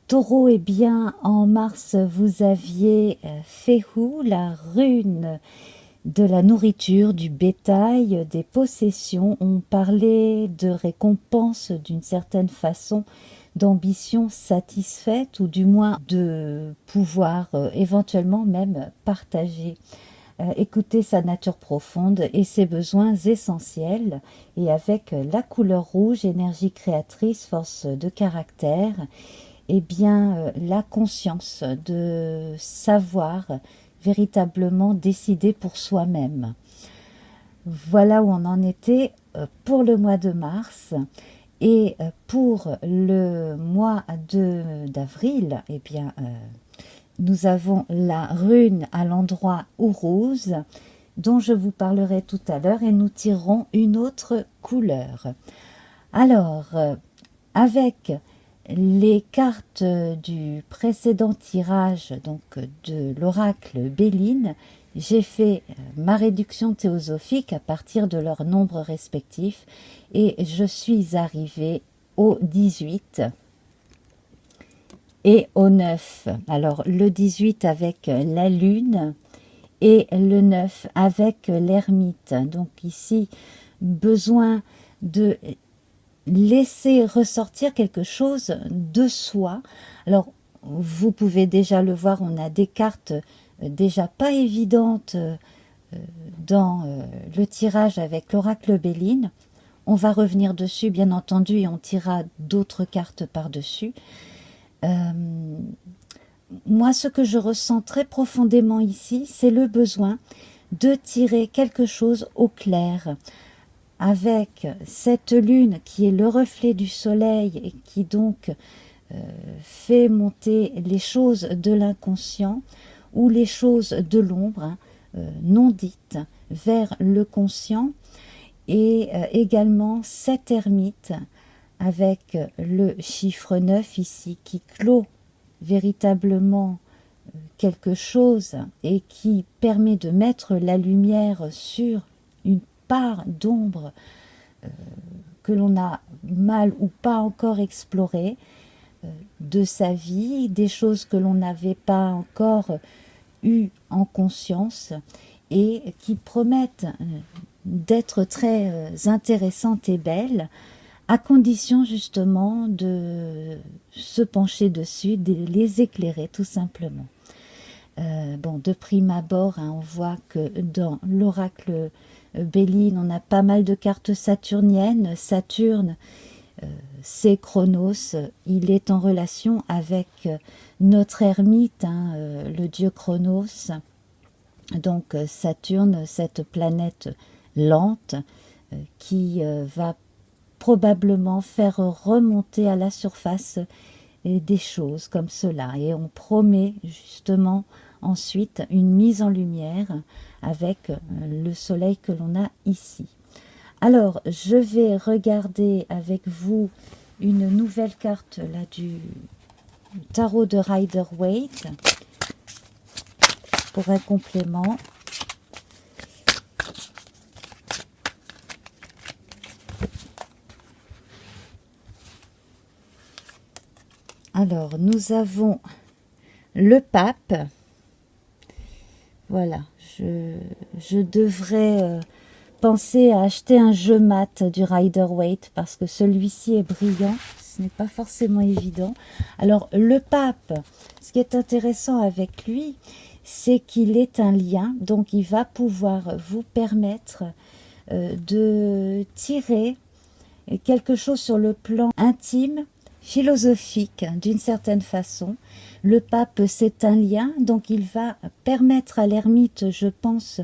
Taureau, eh bien, en mars, vous aviez Fehu, la rune de la nourriture, du bétail, des possessions. On parlait de récompense d'une certaine façon, d'ambition satisfaite ou du moins de pouvoir éventuellement même partager. Écouter sa nature profonde et ses besoins essentiels, et avec la couleur rouge, énergie créatrice, force de caractère, eh bien la conscience de savoir véritablement décider pour soi-même. Voilà où on en était pour le mois de mars. Et pour le mois d'avril, eh bien, nous avons la rune à l'endroit où rose, dont je vous parlerai tout à l'heure, et nous tirerons une autre couleur. Alors, avec les cartes du précédent tirage, donc de l'oracle Béline, j'ai fait ma réduction théosophique à partir de leurs nombres respectifs et je suis arrivée au 18 et au 9. Alors le 18 avec la lune et le 9 avec l'ermite. Donc ici, besoin de laisser ressortir quelque chose de soi. Alors, vous pouvez déjà le voir, on a des cartes déjà pas évidentes dans le tirage avec l'oracle Béline. On va revenir dessus, bien entendu, et on tirera d'autres cartes par-dessus. Moi, ce que je ressens très profondément ici, c'est le besoin de tirer quelque chose au clair, avec cette lune qui est le reflet du soleil et qui donc fait monter les choses de l'inconscient ou les choses de l'ombre, non dites, vers le conscient, et également cette ermite avec le chiffre 9 ici qui clôt véritablement quelque chose et qui permet de mettre la lumière sur une part d'ombre que l'on a mal ou pas encore explorée de sa vie, des choses que l'on n'avait pas encore eues en conscience et qui promettent d'être très intéressantes et belles, à condition justement de se pencher dessus, de les éclairer tout simplement. Bon, de prime abord, hein, on voit que dans l'oracle Béline, on a pas mal de cartes saturniennes. Saturne, c'est Chronos, il est en relation avec notre ermite, hein, le dieu Chronos. Donc Saturne, cette planète lente qui va probablement faire remonter à la surface des choses comme cela. Et on promet justement ensuite une mise en lumière avec le soleil que l'on a ici. Alors, je vais regarder avec vous une nouvelle carte là, du tarot de Rider-Waite pour un complément. Alors, nous avons le pape. Voilà, je devrais penser à acheter un jeu mat du Rider-Waite parce que celui-ci est brillant. Ce n'est pas forcément évident. Alors, le pape, ce qui est intéressant avec lui, c'est qu'il est un lien. Donc, il va pouvoir vous permettre de tirer quelque chose sur le plan intime, philosophique d'une certaine façon. Le pape, c'est un lien, donc il va permettre à l'ermite, je pense,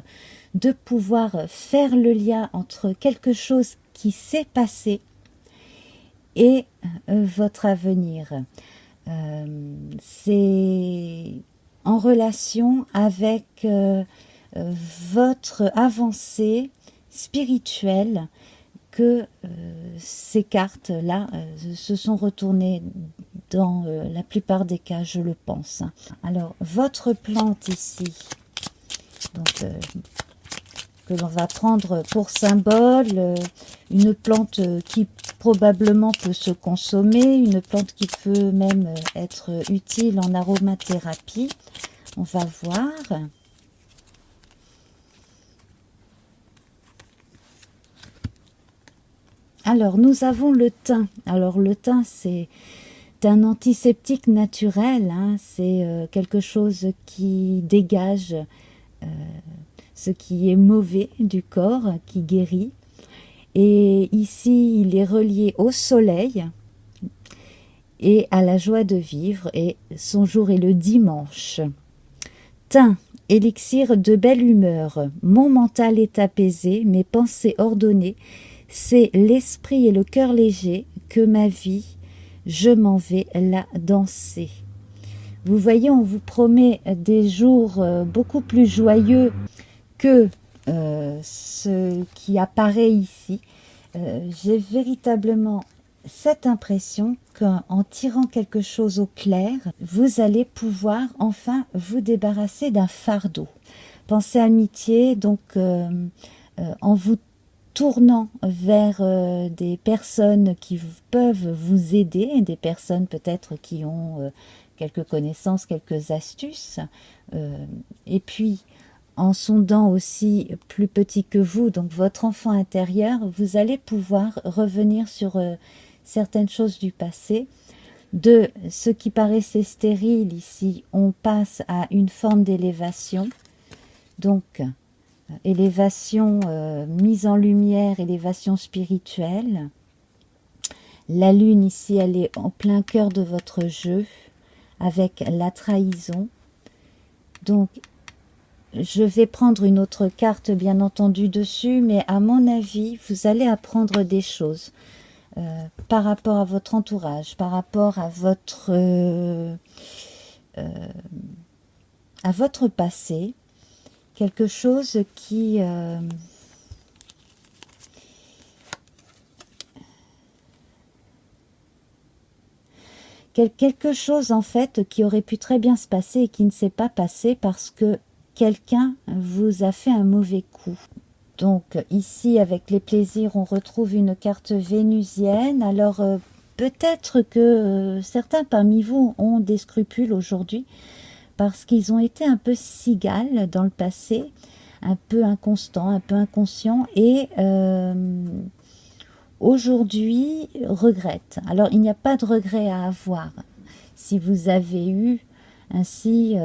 de pouvoir faire le lien entre quelque chose qui s'est passé et votre avenir. C'est en relation avec votre avancée spirituelle que ces cartes-là se sont retournées dans la plupart des cas, je le pense. Alors, votre plante ici, donc, que l'on va prendre pour symbole, une plante qui probablement peut se consommer, une plante qui peut même être utile en aromathérapie. On va voir. Alors, nous avons le thym. Alors, le thym, c'est un antiseptique naturel, hein. C'est quelque chose qui dégage ce qui est mauvais du corps, qui guérit. Et ici, il est relié au soleil et à la joie de vivre, et son jour est le dimanche. Thym, élixir de belle humeur, mon mental est apaisé, mes pensées ordonnées, c'est l'esprit et le cœur léger que ma vie, je m'en vais la danser. Vous voyez, on vous promet des jours beaucoup plus joyeux que ce qui apparaît ici. J'ai véritablement cette impression qu'en tirant quelque chose au clair, vous allez pouvoir enfin vous débarrasser d'un fardeau. Pensez amitié, donc en vous tournant vers des personnes qui peuvent vous aider, des personnes peut-être qui ont quelques connaissances, quelques astuces, et puis en sondant aussi plus petit que vous, donc votre enfant intérieur, vous allez pouvoir revenir sur certaines choses du passé. De ce qui paraissait stérile ici, on passe à une forme d'élévation. Donc, élévation mise en lumière, élévation spirituelle. La lune ici, elle est en plein cœur de votre jeu, avec la trahison. Donc, je vais prendre une autre carte, bien entendu, dessus, mais à mon avis, vous allez apprendre des choses par rapport à votre entourage, par rapport à votre passé, quelque chose qui... quelque chose, en fait, qui aurait pu très bien se passer et qui ne s'est pas passé parce que quelqu'un vous a fait un mauvais coup. Donc ici, avec les plaisirs, on retrouve une carte vénusienne. Alors peut-être que certains parmi vous ont des scrupules aujourd'hui parce qu'ils ont été un peu cigales dans le passé, un peu inconstants, un peu inconscients, et aujourd'hui regrettent. Alors il n'y a pas de regret à avoir. Si vous avez eu ainsi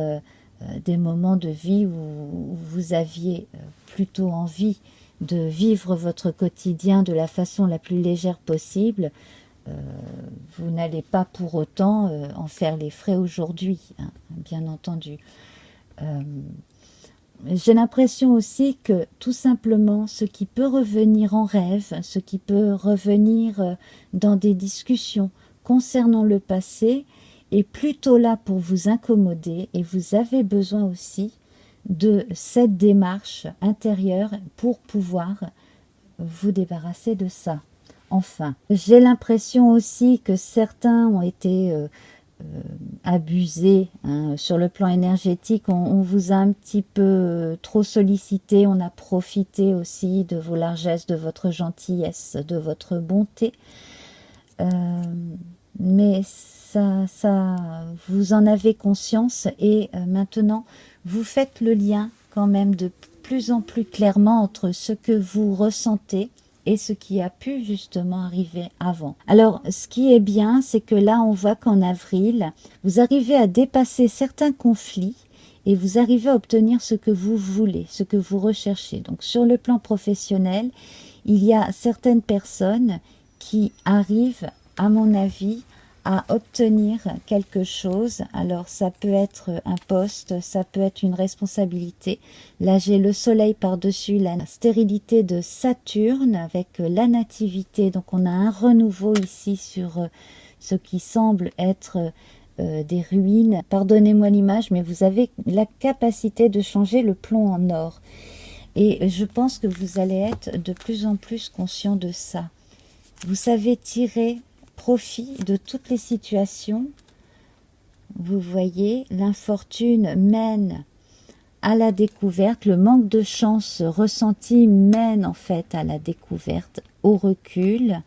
des moments de vie où vous aviez plutôt envie de vivre votre quotidien de la façon la plus légère possible, vous n'allez pas pour autant en faire les frais aujourd'hui, hein, bien entendu. J'ai l'impression aussi que tout simplement ce qui peut revenir en rêve, ce qui peut revenir dans des discussions concernant le passé, est plutôt là pour vous incommoder, et vous avez besoin aussi de cette démarche intérieure pour pouvoir vous débarrasser de ça. Enfin, j'ai l'impression aussi que certains ont été abusés, hein, sur le plan énergétique. On vous a un petit peu trop sollicité, on a profité aussi de vos largesses, de votre gentillesse, de votre bonté. Mais ça, vous en avez conscience, et maintenant, vous faites le lien quand même de plus en plus clairement entre ce que vous ressentez et ce qui a pu justement arriver avant. Alors, ce qui est bien, c'est que là, on voit qu'en avril, vous arrivez à dépasser certains conflits et vous arrivez à obtenir ce que vous voulez, ce que vous recherchez. Donc, sur le plan professionnel, il y a certaines personnes qui arrivent, à mon avis, à obtenir quelque chose. Alors ça peut être un poste, ça peut être une responsabilité. Là j'ai le soleil par-dessus la stérilité de Saturne avec la nativité. Donc on a un renouveau ici sur ce qui semble être des ruines. Pardonnez-moi l'image, mais vous avez la capacité de changer le plomb en or. Et je pense que vous allez être de plus en plus conscient de ça. Vous savez tirer profit de toutes les situations. Vous voyez, l'infortune mène à la découverte, le manque de chance ressenti mène en fait à la découverte, au recul.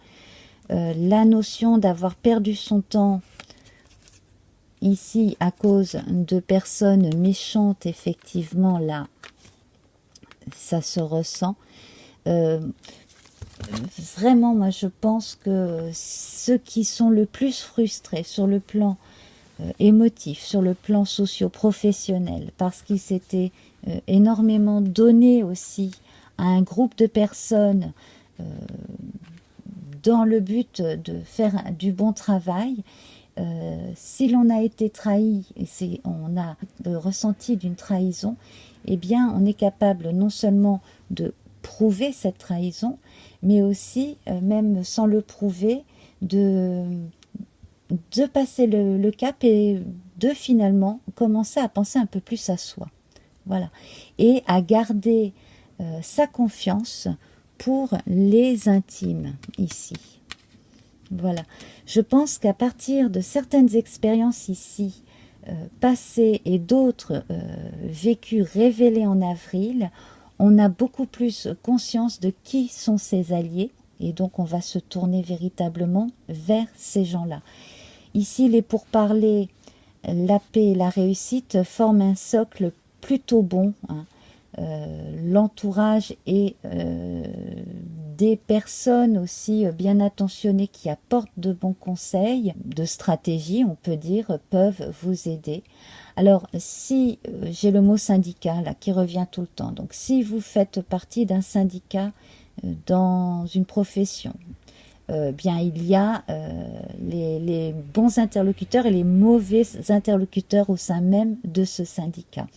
la notion d'avoir perdu son temps ici à cause de personnes méchantes, effectivement, là, ça se ressent. Vraiment, moi, je pense que ceux qui sont le plus frustrés sur le plan émotif, sur le plan socio-professionnel, parce qu'ils s'étaient énormément donné aussi à un groupe de personnes dans le but de faire du bon travail, si l'on a été trahi, et si on a le ressenti d'une trahison, eh bien, on est capable non seulement de prouver cette trahison, mais aussi, même sans le prouver, de passer le cap et de finalement commencer à penser un peu plus à soi. Voilà. Et à garder sa confiance pour les intimes ici. Voilà. Je pense qu'à partir de certaines expériences ici, passées et d'autres vécues, révélées en avril, on a beaucoup plus conscience de qui sont ses alliés et donc on va se tourner véritablement vers ces gens-là. Ici, les pourparlers, la paix et la réussite forment un socle plutôt bon, hein. L'entourage et des personnes aussi bien attentionnées qui apportent de bons conseils, de stratégies, on peut dire, peuvent vous aider. Alors, si j'ai le mot syndicat là qui revient tout le temps, donc si vous faites partie d'un syndicat dans une profession, bien il y a les bons interlocuteurs et les mauvais interlocuteurs au sein même de ce syndicat.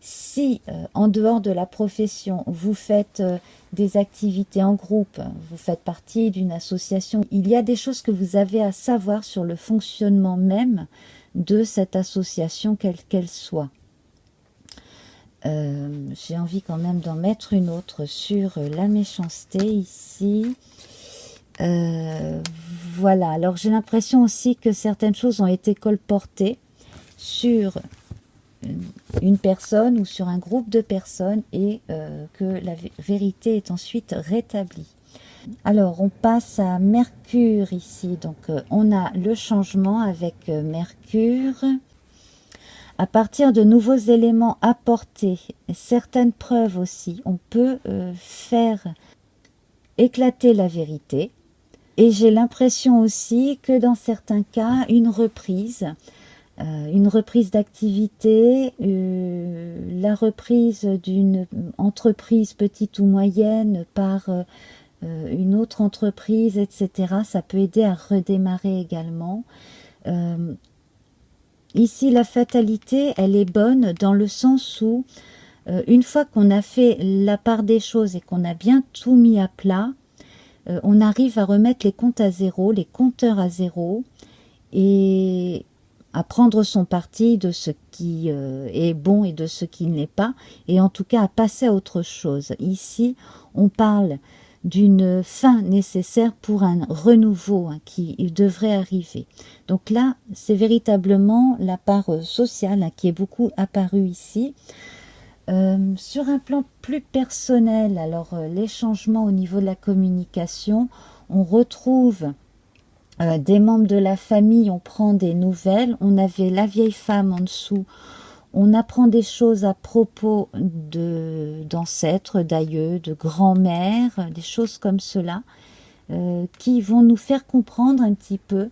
Si en dehors de la profession vous faites des activités en groupe, vous faites partie d'une association, il y a des choses que vous avez à savoir sur le fonctionnement même de cette association, quelle qu'elle soit. J'ai envie quand même d'en mettre une autre sur la méchanceté ici. Voilà, alors j'ai l'impression aussi que certaines choses ont été colportées sur une personne ou sur un groupe de personnes et que la vérité est ensuite rétablie. Alors on passe à Mercure ici, donc on a le changement avec Mercure. À partir de nouveaux éléments apportés, certaines preuves aussi, on peut faire éclater la vérité. Et j'ai l'impression aussi que dans certains cas, une reprise d'activité, la reprise d'une entreprise petite ou moyenne par une autre entreprise, etc. Ça peut aider à redémarrer également. Ici, la fatalité, elle est bonne dans le sens où, une fois qu'on a fait la part des choses et qu'on a bien tout mis à plat, on arrive à remettre les comptes à zéro, les compteurs à zéro, et à prendre son parti de ce qui est bon et de ce qui n'est pas, et en tout cas à passer à autre chose. Ici, on parle d'une fin nécessaire pour un renouveau qui devrait arriver. Donc là, c'est véritablement la part sociale qui est beaucoup apparue ici. Sur un plan plus personnel, alors les changements au niveau de la communication, on retrouve des membres de la famille, on prend des nouvelles, on avait la vieille femme en dessous, on apprend des choses à propos d'ancêtres, d'aïeux, de grand-mères, des choses comme cela, qui vont nous faire comprendre un petit peu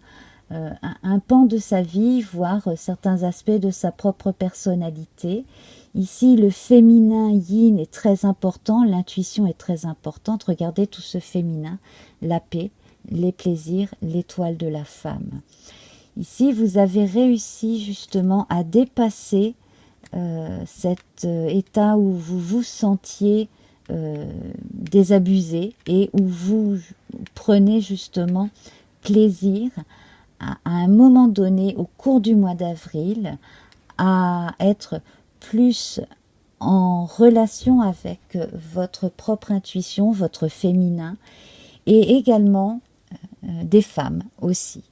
un pan de sa vie, voire certains aspects de sa propre personnalité. Ici, le féminin yin est très important, l'intuition est très importante. Regardez tout ce féminin, la paix, les plaisirs, l'étoile de la femme. Ici, vous avez réussi justement à dépasser cet état où vous vous sentiez désabusé et où vous prenez justement plaisir à un moment donné au cours du mois d'avril à être plus en relation avec votre propre intuition, votre féminin et également des femmes aussi.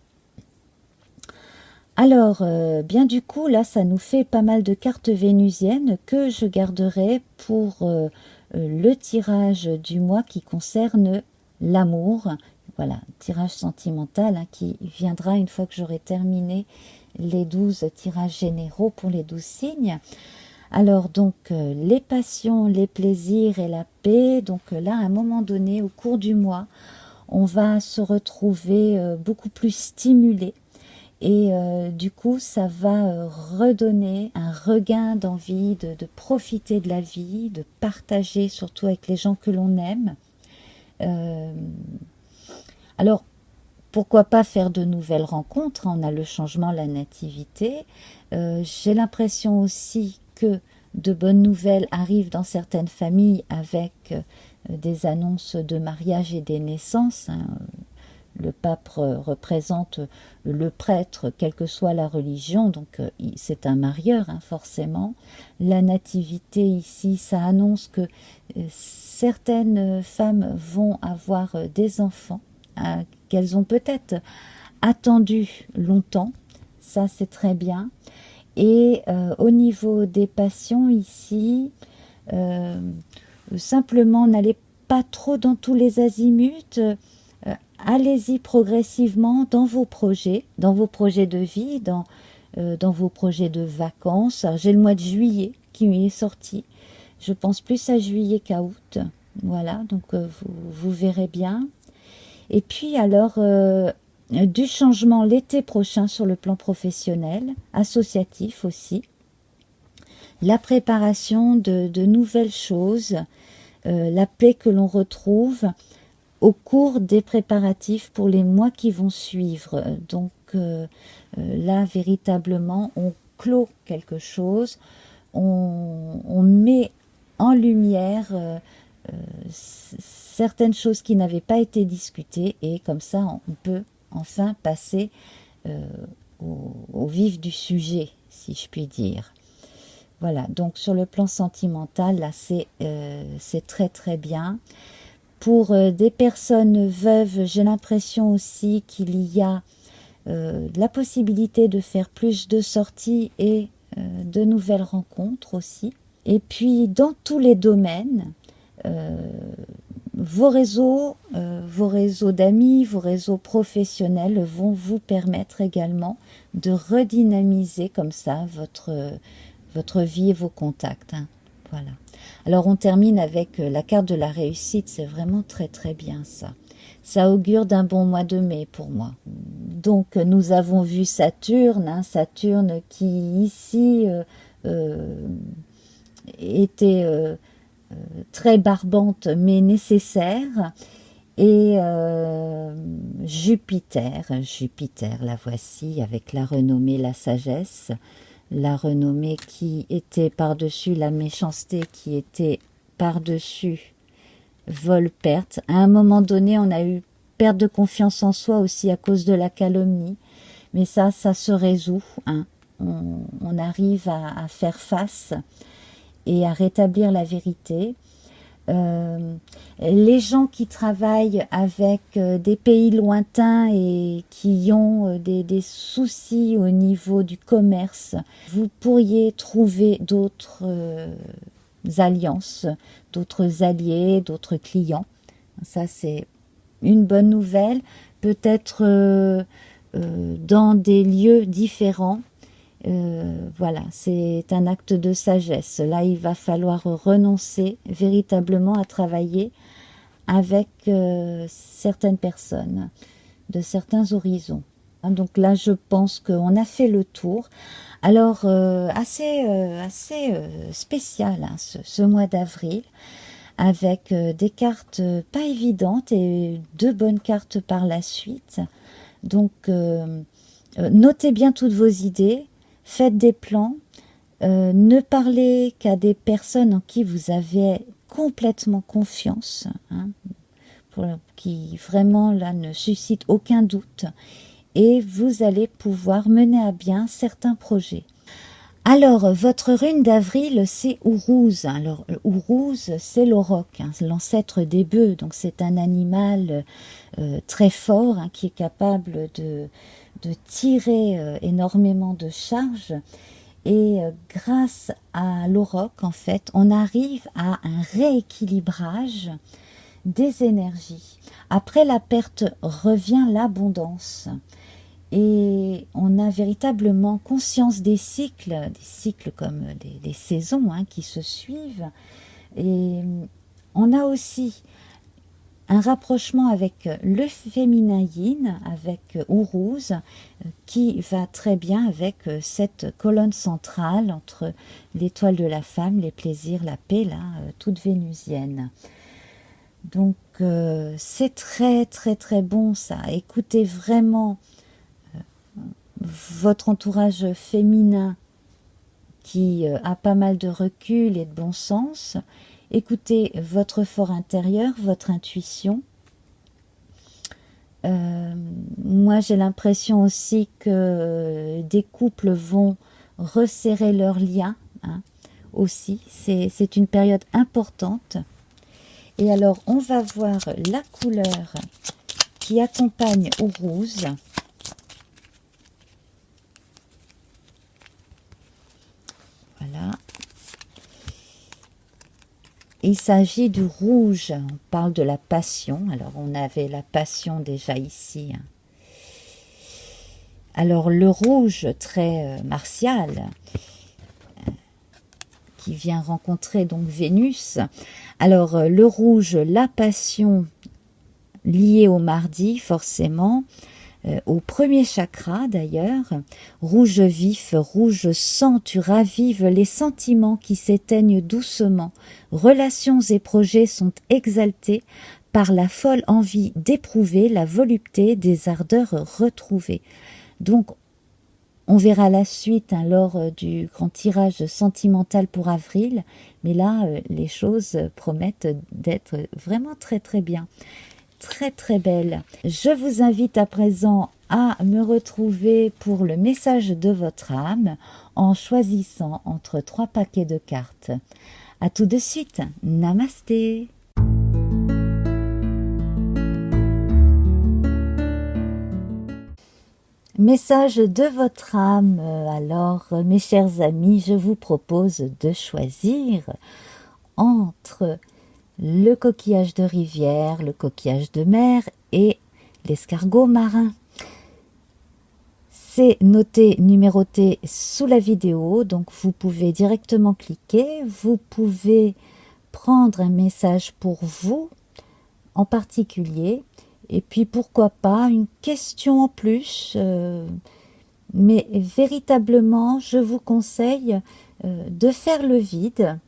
Alors, bien du coup, là, ça nous fait pas mal de cartes vénusiennes que je garderai pour le tirage du mois qui concerne l'amour, voilà, tirage sentimental hein, qui viendra une fois que j'aurai terminé les 12 tirages généraux pour les 12 signes. Alors donc les passions, les plaisirs et la paix, donc là à un moment donné au cours du mois, on va se retrouver beaucoup plus stimulé et du coup ça va redonner un regain d'envie de profiter de la vie, de partager surtout avec les gens que l'on aime. Alors pourquoi pas faire de nouvelles rencontres, on a le changement, la nativité. J'ai l'impression aussi que de bonnes nouvelles arrivent dans certaines familles avec des annonces de mariage et des naissances. Hein. Le pape représente le prêtre, quelle que soit la religion, donc c'est un marieur hein, forcément. La nativité ici, ça annonce que certaines femmes vont avoir des enfants qu'elles ont peut-être attendu longtemps, ça c'est très bien. Et au niveau des passions ici, simplement n'allez pas trop dans tous les azimuts, allez-y progressivement dans vos projets de vie, dans vos projets de vacances. J'ai le mois de juillet qui est sorti, je pense plus à juillet qu'à août, voilà, donc vous verrez bien. Et puis alors, du changement l'été prochain sur le plan professionnel, associatif aussi, la préparation de nouvelles choses, la paix que l'on retrouve au cours des préparatifs pour les mois qui vont suivre. Donc là, véritablement, on clôt quelque chose, on met en lumière certaines choses qui n'avaient pas été discutées et comme ça, on peut enfin passer au vif du sujet, si je puis dire. Voilà, donc sur le plan sentimental, là, c'est très très bien. Pour des personnes veuves, j'ai l'impression aussi qu'il y a la possibilité de faire plus de sorties et de nouvelles rencontres aussi. Et puis, dans tous les domaines, vos réseaux d'amis, vos réseaux professionnels vont vous permettre également de redynamiser comme ça votre vie et vos contacts. Hein. Voilà. Alors on termine avec la carte de la réussite, c'est vraiment très très bien ça. Ça augure d'un bon mois de mai pour moi. Donc nous avons vu Saturne, hein, Saturne qui ici était très barbante mais nécessaire. Et Jupiter, la voici avec la renommée, la sagesse, la renommée qui était par-dessus la méchanceté, qui était par-dessus vol-perte. À un moment donné, on a eu perte de confiance en soi aussi à cause de la calomnie. Mais ça se résout. Hein. On arrive à faire face et à rétablir la vérité. Les gens qui travaillent avec des pays lointains et qui ont des soucis au niveau du commerce, vous pourriez trouver d'autres alliances, d'autres alliés, d'autres clients. Ça, c'est une bonne nouvelle. Peut-être dans des lieux différents. Voilà, c'est un acte de sagesse. Là, il va falloir renoncer véritablement à travailler avec certaines personnes, de certains horizons. Donc là, je pense qu'on a fait le tour. Alors, assez spécial hein, ce mois d'avril, avec des cartes pas évidentes et deux bonnes cartes par la suite. Donc, notez bien toutes vos idées. Faites des plans, ne parlez qu'à des personnes en qui vous avez complètement confiance, hein, qui vraiment là ne suscitent aucun doute, et vous allez pouvoir mener à bien certains projets. Alors, votre rune d'avril, c'est Ourouz. Alors, Ourouz, c'est l'auroch, hein, l'ancêtre des bœufs, donc c'est un animal très fort hein, qui est capable de tirer énormément de charges et grâce à l'auroch en fait on arrive à un rééquilibrage des énergies. Après la perte revient l'abondance. Et on a véritablement conscience des cycles comme les saisons hein, qui se suivent. Et on a aussi un rapprochement avec le féminin yin, avec Uruz, qui va très bien avec cette colonne centrale entre l'étoile de la femme, les plaisirs, la paix, là, toute vénusienne. Donc c'est très très très bon ça. Écoutez vraiment votre entourage féminin qui a pas mal de recul et de bon sens. Écoutez votre fort intérieur, votre intuition. Moi, j'ai l'impression aussi que des couples vont resserrer leurs liens hein, aussi. C'est une période importante. Et alors, on va voir la couleur qui accompagne Uruz. Voilà. Il s'agit du rouge, on parle de la passion. Alors, on avait la passion déjà ici. Alors, le rouge, très martial, qui vient rencontrer donc Vénus. Alors, le rouge, la passion liée au mardi, forcément, au premier chakra d'ailleurs. Rouge vif, rouge sang, tu ravives les sentiments qui s'éteignent doucement. Relations et projets sont exaltés par la folle envie d'éprouver la volupté des ardeurs retrouvées. Donc, on verra la suite hein, lors du grand tirage sentimental pour avril, mais là, les choses promettent d'être vraiment très très bien, très très belles. Je vous invite à présent à me retrouver pour le message de votre âme en choisissant entre 3 paquets de cartes. À tout de suite, namasté. Message de votre âme. Alors, mes chers amis, je vous propose de choisir entre le coquillage de rivière, le coquillage de mer et l'escargot marin. C'est noté, numéroté sous la vidéo, donc vous pouvez directement cliquer. Vous pouvez prendre un message pour vous en particulier. Et puis pourquoi pas une question en plus, mais véritablement je vous conseille de faire le vide,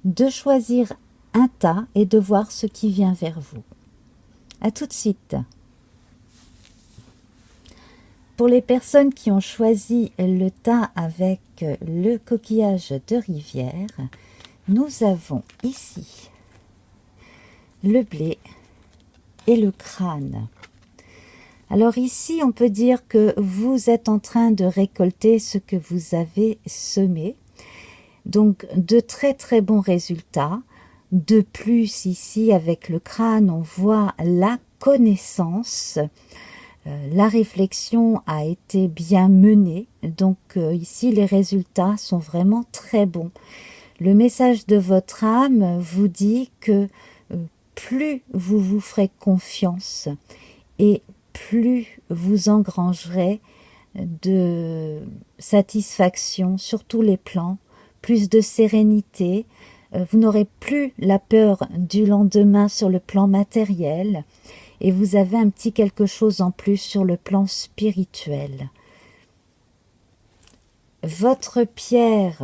de choisir un tas et de voir ce qui vient vers vous. À tout de suite. Pour les personnes qui ont choisi le tas avec le coquillage de rivière, nous avons ici le blé et le crâne. Alors ici, on peut dire que vous êtes en train de récolter ce que vous avez semé. Donc, de très très bons résultats. De plus, ici, avec le crâne, on voit la connaissance. La réflexion a été bien menée. Donc, ici, les résultats sont vraiment très bons. Le message de votre âme vous dit que plus vous vous ferez confiance et plus vous engrangerez de satisfaction sur tous les plans, plus de sérénité, vous n'aurez plus la peur du lendemain sur le plan matériel et vous avez un petit quelque chose en plus sur le plan spirituel. Votre pierre,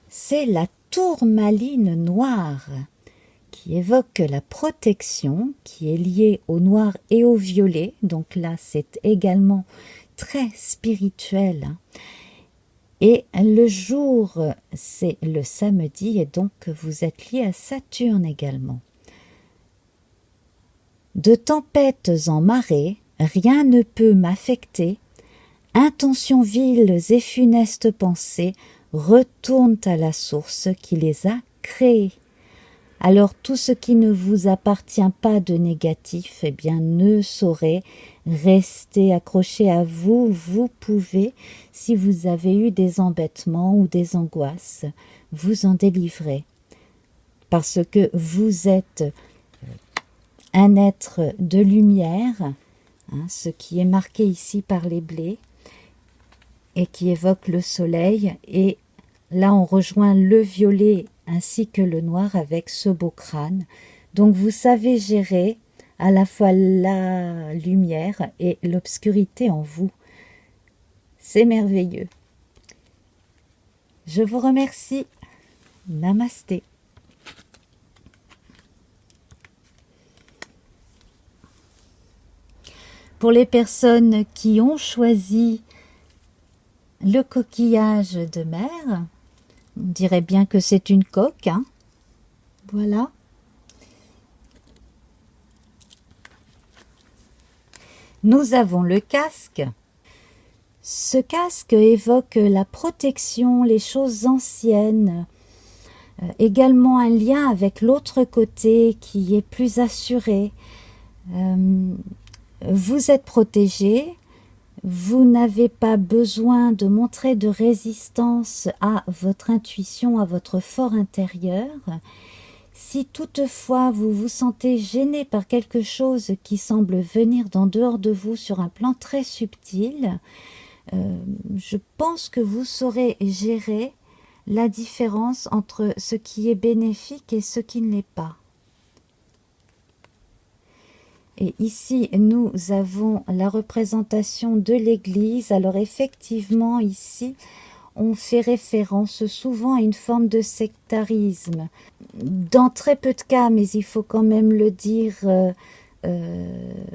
c'est la tourmaline noire qui évoque la protection, qui est liée au noir et au violet. Donc là, c'est également très spirituel. Et le jour, c'est le samedi, et donc vous êtes lié à Saturne également. De tempêtes en marée, rien ne peut m'affecter. Intentions viles et funestes pensées retournent à la source qui les a créées. Alors tout ce qui ne vous appartient pas de négatif, eh bien ne saurait rester accroché à vous. Vous pouvez, si vous avez eu des embêtements ou des angoisses, vous en délivrer. Parce que vous êtes un être de lumière, hein, ce qui est marqué ici par les blés, et qui évoque le soleil. Et là, on rejoint le violet ainsi que le noir avec ce beau crâne. Donc, vous savez gérer à la fois la lumière et l'obscurité en vous. C'est merveilleux. Je vous remercie. Namasté. Pour les personnes qui ont choisi le coquillage de mer, on dirait bien que c'est une coque, hein. Voilà. Nous avons le casque. Ce casque évoque la protection, les choses anciennes, également un lien avec l'autre côté qui est plus assuré. Vous êtes protégé, vous n'avez pas besoin de montrer de résistance à votre intuition, à votre fort intérieur. Si toutefois vous vous sentez gêné par quelque chose qui semble venir d'en dehors de vous sur un plan très subtil, je pense que vous saurez gérer la différence entre ce qui est bénéfique et ce qui ne l'est pas. Et ici, nous avons la représentation de l'Église. Alors effectivement, ici, on fait référence souvent à une forme de sectarisme. Dans très peu de cas, mais il faut quand même le dire,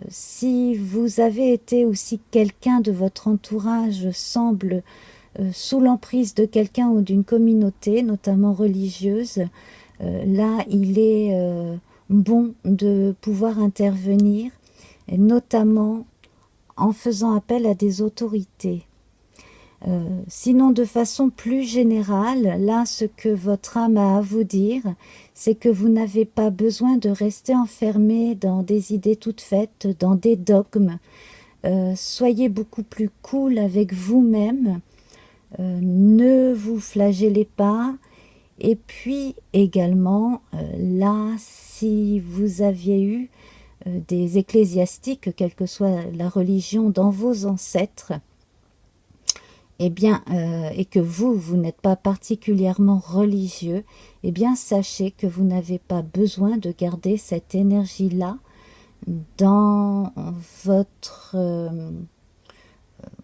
si vous avez été ou si quelqu'un de votre entourage semble sous l'emprise de quelqu'un ou d'une communauté, notamment religieuse, là, il est bon de pouvoir intervenir, et notamment en faisant appel à des autorités. Sinon, de façon plus générale, là, ce que votre âme a à vous dire, c'est que vous n'avez pas besoin de rester enfermé dans des idées toutes faites, dans des dogmes. Soyez beaucoup plus cool avec vous-même, ne vous flagellez pas. Et puis également, là, si vous aviez eu des ecclésiastiques, quelle que soit la religion, dans vos ancêtres, eh bien, et que vous n'êtes pas particulièrement religieux, eh bien, sachez que vous n'avez pas besoin de garder cette énergie-là dans votre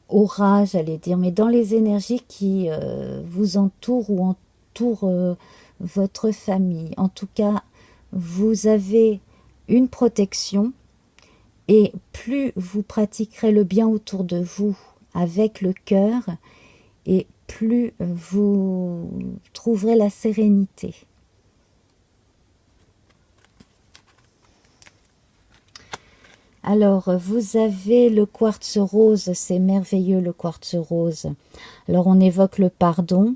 aura, j'allais dire, mais dans les énergies qui vous entourent ou entourent votre famille. En tout cas, vous avez une protection, et plus vous pratiquerez le bien autour de vous avec le cœur, et plus vous trouverez la sérénité. Alors, vous avez le quartz rose, c'est merveilleux le quartz rose. Alors, on évoque le pardon,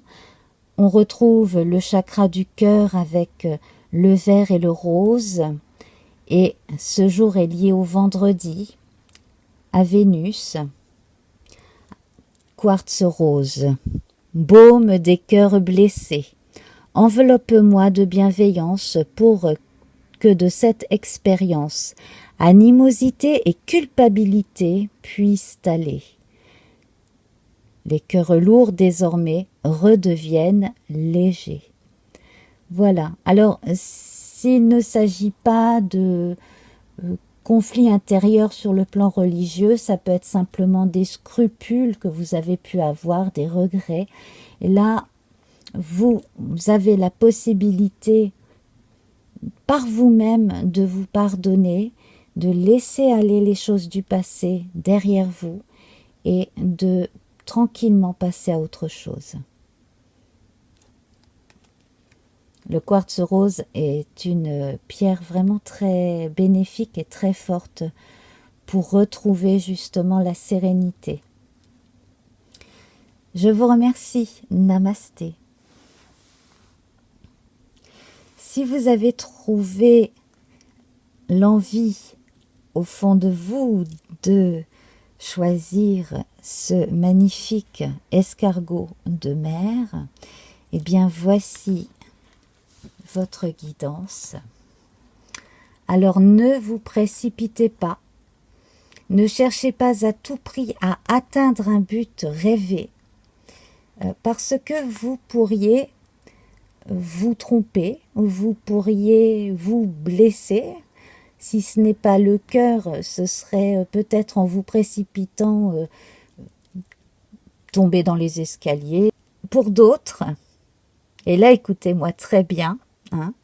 on retrouve le chakra du cœur avec le vert et le rose, et ce jour est lié au vendredi, à Vénus. Quartz rose, baume des cœurs blessés, enveloppe-moi de bienveillance pour que de cette expérience, animosité et culpabilité puissent aller. Les cœurs lourds désormais redeviennent légers. Voilà. Alors, s'il ne s'agit pas de conflit intérieur sur le plan religieux, ça peut être simplement des scrupules que vous avez pu avoir, des regrets. Et là, vous avez la possibilité par vous-même de vous pardonner, de laisser aller les choses du passé derrière vous et de tranquillement passer à autre chose. Le quartz rose est une pierre vraiment très bénéfique et très forte pour retrouver justement la sérénité. Je vous remercie. Namasté. Si vous avez trouvé l'envie au fond de vous de choisir ce magnifique escargot de mer, eh bien voici votre guidance. Alors ne vous précipitez pas. Ne cherchez pas à tout prix à atteindre un but rêvé, parce que vous pourriez vous tromper, vous pourriez vous blesser. Si ce n'est pas le cœur, ce serait peut-être en vous précipitant tomber dans les escaliers. Pour d'autres, et là écoutez-moi très bien, hein,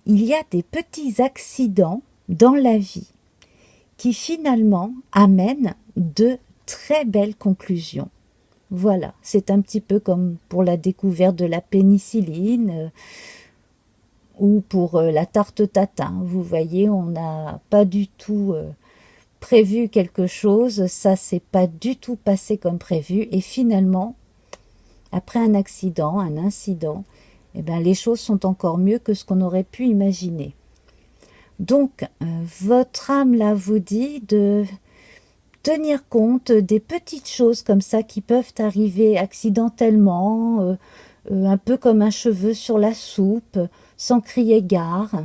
il y a des petits accidents dans la vie qui finalement amènent de très belles conclusions. Voilà, c'est un petit peu comme pour la découverte de la pénicilline ou pour la tarte tatin. Vous voyez, on n'a pas du tout prévu quelque chose, ça s'est pas du tout passé comme prévu et finalement, après un accident, un incident, eh ben, les choses sont encore mieux que ce qu'on aurait pu imaginer. Donc, votre âme là vous dit de tenir compte des petites choses comme ça qui peuvent arriver accidentellement, un peu comme un cheveu sur la soupe, sans crier gare.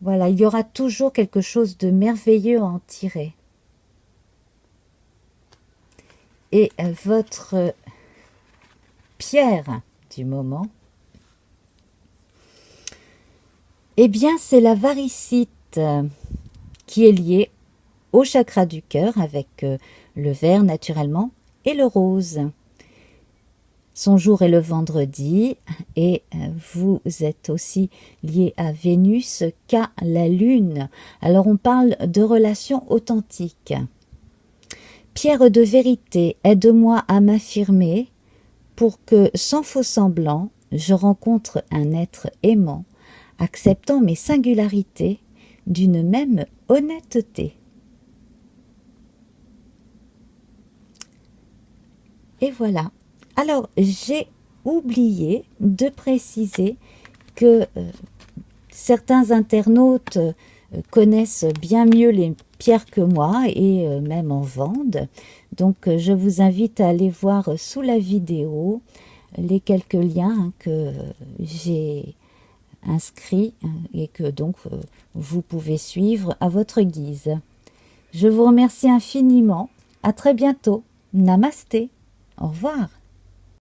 Voilà, il y aura toujours quelque chose de merveilleux à en tirer. Et votre pierre du moment, eh bien, c'est la varicite qui est liée au chakra du cœur avec le vert naturellement et le rose. Son jour est le vendredi et vous êtes aussi lié à Vénus qu'à la Lune. Alors on parle de relations authentiques. Pierre de vérité, aide-moi à m'affirmer pour que, sans faux semblant, je rencontre un être aimant, acceptant mes singularités d'une même honnêteté. Et voilà. Alors, j'ai oublié de préciser que certains internautes connaissent bien mieux les pierres que moi et même en vendent. Donc, je vous invite à aller voir sous la vidéo les quelques liens que j'ai inscrits et que donc vous pouvez suivre à votre guise. Je vous remercie infiniment. À très bientôt. Namasté. Au revoir.